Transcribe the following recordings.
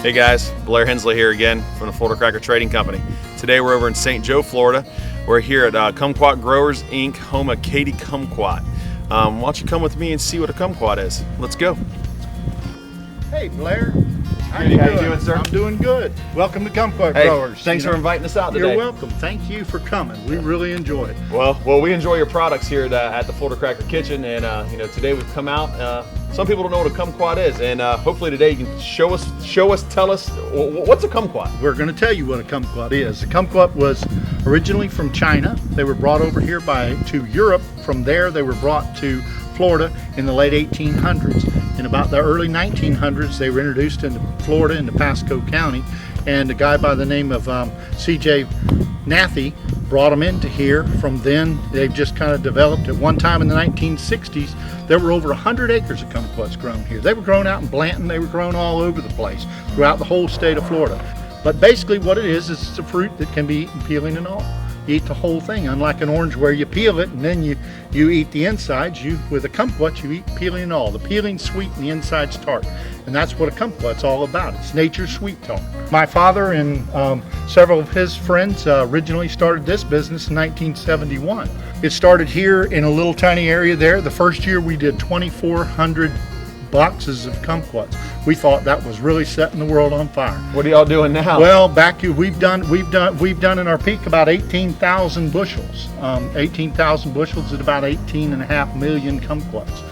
Hey guys, Blair Hensley here again from the Florida Cracker Trading Company. Today we're over in St. Joe, Florida. We're here at Kumquat Growers Inc, home of Katie Kumquat. Why don't you come with me and see what a kumquat is? Let's go. Hey Blair, How you doing, sir? I'm doing good. Welcome to Kumquat Hey, Growers. thanks for inviting us out today. You're welcome. Thank you for coming. We really enjoy it. Well, we enjoy your products here at the Florida Cracker Kitchen, and today we've come out. Some people don't know what a kumquat is, and hopefully today you can show us, tell us what's a kumquat. We're going to tell you what a kumquat is. A kumquat was originally from China. They were brought over here to Europe. From there, they were brought to Florida in the late 1800s. In about the early 1900s, they were introduced into Florida, into Pasco County, and a guy by the name of C.J. Nathy brought them into here. From then, they've just kind of developed. At one time in the 1960s, there were over 100 acres of kumquats grown here. They were grown out in Blanton. They were grown all over the place, throughout the whole state of Florida. But basically what it is it's a fruit that can be eaten peeling and all. You eat the whole thing, unlike an orange where you peel it and then you eat the insides. With a kumquat, you eat peeling and all. The peeling's sweet and the inside's tart. And that's what a kumquat's all about. It's nature's sweet tart. My father and several of his friends originally started this business in 1971. It started here in a little tiny area there. The first year we did 2,400 boxes of kumquats. We thought that was really setting the world on fire. What are y'all doing now? Well, we've done in our peak about 18,000 bushels. 18,000 bushels at about 18.5 million kumquats.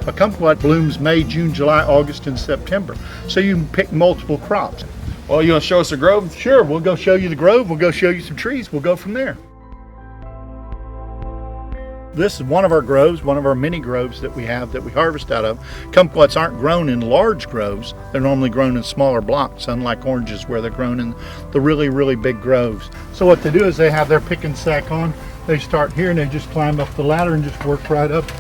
A kumquat blooms May, June, July, August, and September. So you can pick multiple crops. Well, you want to show us the grove? Sure, we'll go show you the grove. We'll go show you some trees. We'll go from there. This is one of our groves, one of our mini groves that we have that we harvest out of. Kumquats aren't grown in large groves. They're normally grown in smaller blocks, unlike oranges where they're grown in the really, really big groves. So what they do is they have their picking sack on. They start here and they just climb up the ladder and just work right up.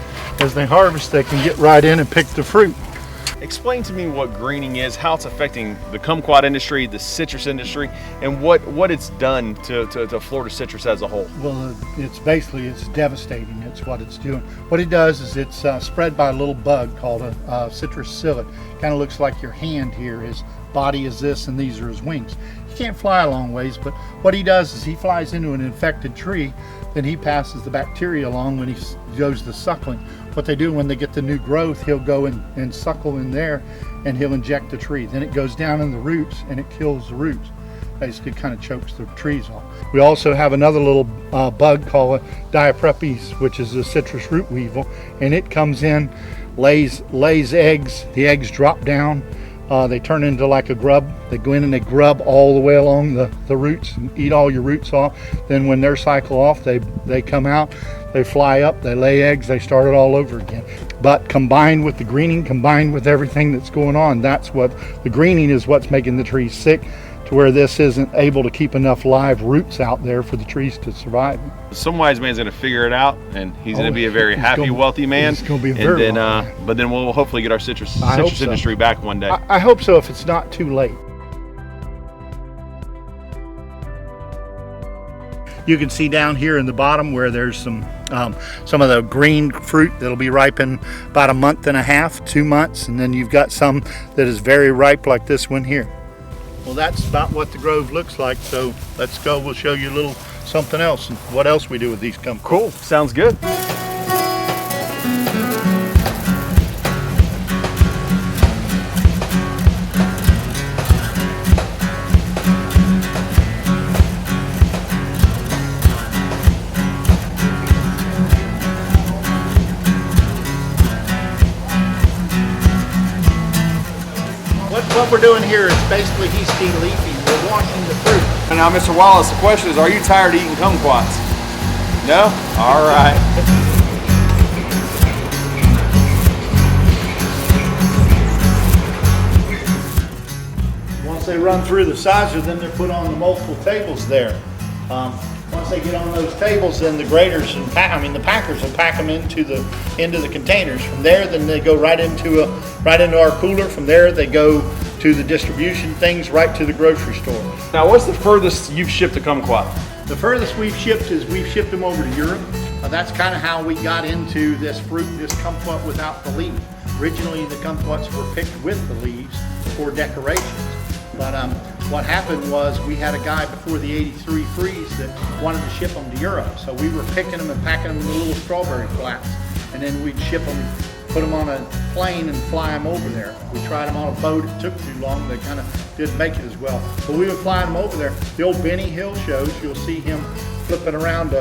As they harvest, they can get right in and pick the fruit. Explain to me what greening is, how it's affecting the kumquat industry, the citrus industry, and what it's done to Florida citrus as a whole. Well, it's devastating. It's what it's doing. What it does is it's spread by a little bug called a citrus psyllid. Kind of looks like your hand here. His body is this and these are his wings. He can't fly a long ways, but what he does is he flies into an infected tree, then he passes the bacteria along when he goes to suckling. What they do when they get the new growth, he'll go and suckle in there and he'll inject the tree. Then it goes down in the roots and it kills the roots. Basically kind of chokes the trees off. We also have another little bug called Diaprepes, which is a citrus root weevil, and it comes in, lays eggs. The eggs drop down. They turn into like a grub. They go in and they grub all the way along the roots and eat all your roots off. Then when their cycle off, they come out, they fly up, they lay eggs, they start it all over again. But combined with the greening, combined with everything that's going on, that's what the greening is what's making the trees sick, to where this isn't able to keep enough live roots out there for the trees to survive. Some wise man's going to figure it out, and he's going to be a very happy, wealthy man. He's going to be very but then we'll hopefully get our citrus industry back one day. I hope so, if it's not too late. You can see down here in the bottom where there's some of the green fruit that'll be ripe in about a month and a half, 2 months, and then you've got some that is very ripe like this one here. Well, that's about what the grove looks like, so let's go. We'll show you a little something else and what else we do with these kumquats. Cool, sounds good. What we're doing here is basically yeasty leafy. We're washing the fruit. And now, Mr. Wallace, the question is, are you tired of eating kumquats? No? All right. Once they run through the sizer, then they're put on the multiple tables there. Once they get on those tables, then the graders and the packers will pack them into the containers. From there, then they go right into our cooler. From there, they go to the distribution things right to the grocery store. Now, what's the furthest you've shipped a kumquat? The furthest we've shipped is we've shipped them over to Europe. That's kind of how we got into this fruit, this kumquat without the leaf. Originally, the kumquats were picked with the leaves for decorations. But what happened was we had a guy before the '83 freeze that wanted to ship them to Europe. So we were picking them and packing them in the little strawberry flats, and then we'd ship them, put them on a plane and fly them over there. We tried them on a boat. It took too long. They kind of didn't make it as well. But we would fly them over there. The old Benny Hill shows, you'll see him flipping around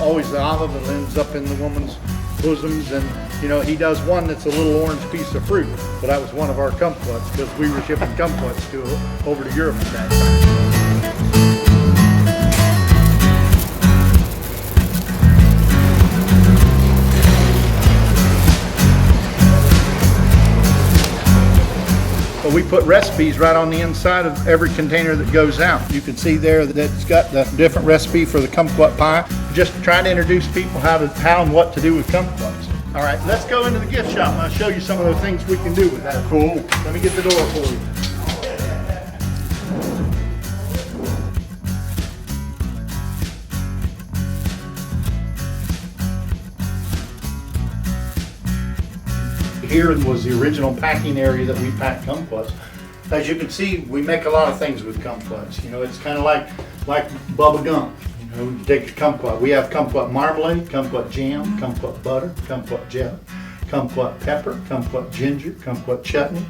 always the olive that ends up in the woman's bosoms, and you know, he does one that's a little orange piece of fruit. But that was one of our kumquats because we were shipping kumquats over to Europe at that time. But we put recipes right on the inside of every container that goes out. You can see there that it's got the different recipe for the kumquat pie. Just trying to introduce people how and what to do with kumquats. All right, let's go into the gift shop and I'll show you some of the things we can do with that. Cool. Let me get the door for you. Here was the original packing area that we packed kumquats. As you can see, we make a lot of things with kumquats. You know, it's kind of like bubble gum. You know, you take a kumquat. We have kumquat marmalade, kumquat jam, kumquat butter, kumquat jelly, kumquat pepper, kumquat ginger, kumquat chutney,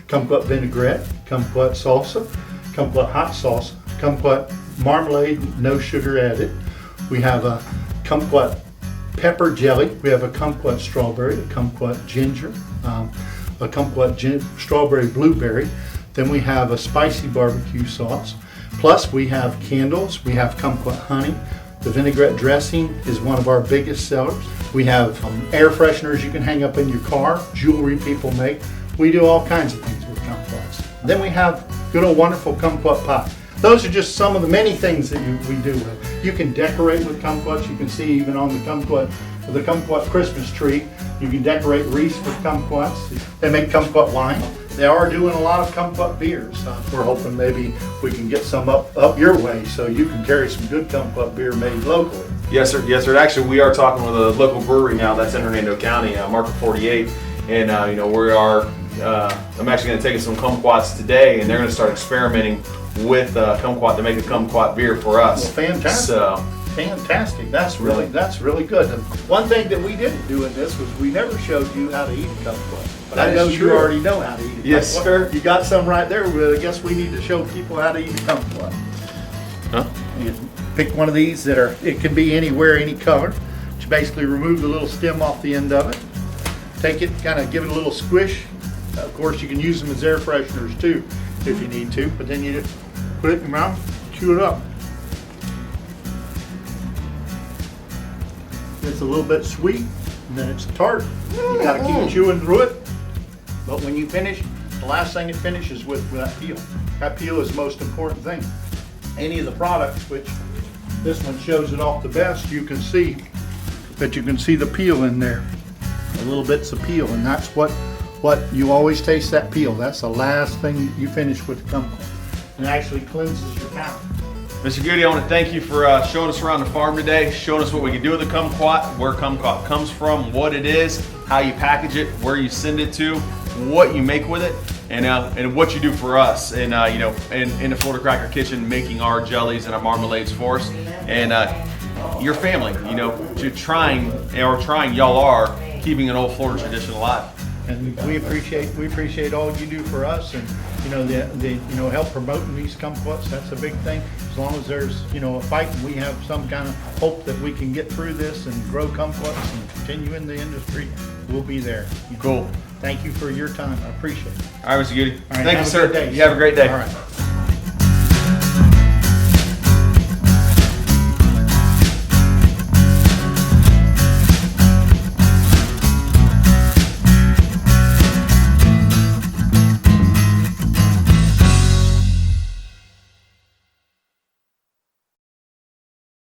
kumquat vinaigrette, kumquat salsa, kumquat hot sauce, kumquat marmalade, no sugar added. We have a kumquat pepper jelly. We have a kumquat strawberry, a kumquat ginger, a kumquat strawberry blueberry. Then we have a spicy barbecue sauce. Plus we have candles. We have kumquat honey. The vinaigrette dressing is one of our biggest sellers. We have air fresheners you can hang up in your car, jewelry people make. We do all kinds of things with kumquats. Then we have good old wonderful kumquat pie. Those are just some of the many things that we do with. You can decorate with kumquats. You can see even on the kumquat Christmas tree, you can decorate wreaths with kumquats. They make kumquat wine. They are doing a lot of kumquat beers. We're hoping maybe we can get some up your way so you can carry some good kumquat beer made locally. Yes, sir. Yes, sir. Actually, we are talking with a local brewery now that's in Hernando County, Market 48, and you know, we are. I'm actually going to take some kumquats today, and they're going to start experimenting with kumquat to make a kumquat beer for us. Well, fantastic. So, fantastic. That's really good. And one thing that we didn't do in this was we never showed you how to eat a kumquat. But that I know is you true. already know how to eat it. Yes, sir. You got some right there, but I guess we need to show people how to eat a kumquat. Huh? You pick one of these that are, it can be anywhere, any color. You basically remove the little stem off the end of it. Take it, kind of give it a little squish. Of course, you can use them as air fresheners too, if you need to. But then you just put it in your mouth, chew it up. It's a little bit sweet, and then it's tart. You gotta keep chewing through it. But when you finish, the last thing it finishes with that peel. That peel is the most important thing. Any of the products, which this one shows it off the best, you can see that you can see the peel in there. The little bits of peel, and that's what you always taste, that peel. That's the last thing you finish with the kumquat. It actually cleanses your palate. Mr. Gude, I want to thank you for showing us around the farm today, showing us what we can do with the kumquat, where kumquat comes from, what it is, how you package it, where you send it to, what you make with it, and what you do for us, and you know, in the Florida Cracker Kitchen, making our jellies and our marmalades for us, and your family, you know, y'all are keeping an old Florida tradition alive. And we appreciate all you do for us, and you know, the help promoting these kumquats. That's a big thing. As long as there's, you know, a fight, and we have some kind of hope that we can get through this and grow kumquats and continue in the industry, we'll be there. Cool. Thank you for your time. I appreciate it. All right, Mr. Gude. All right, Thank you, sir. Good day. You have a great day. All right.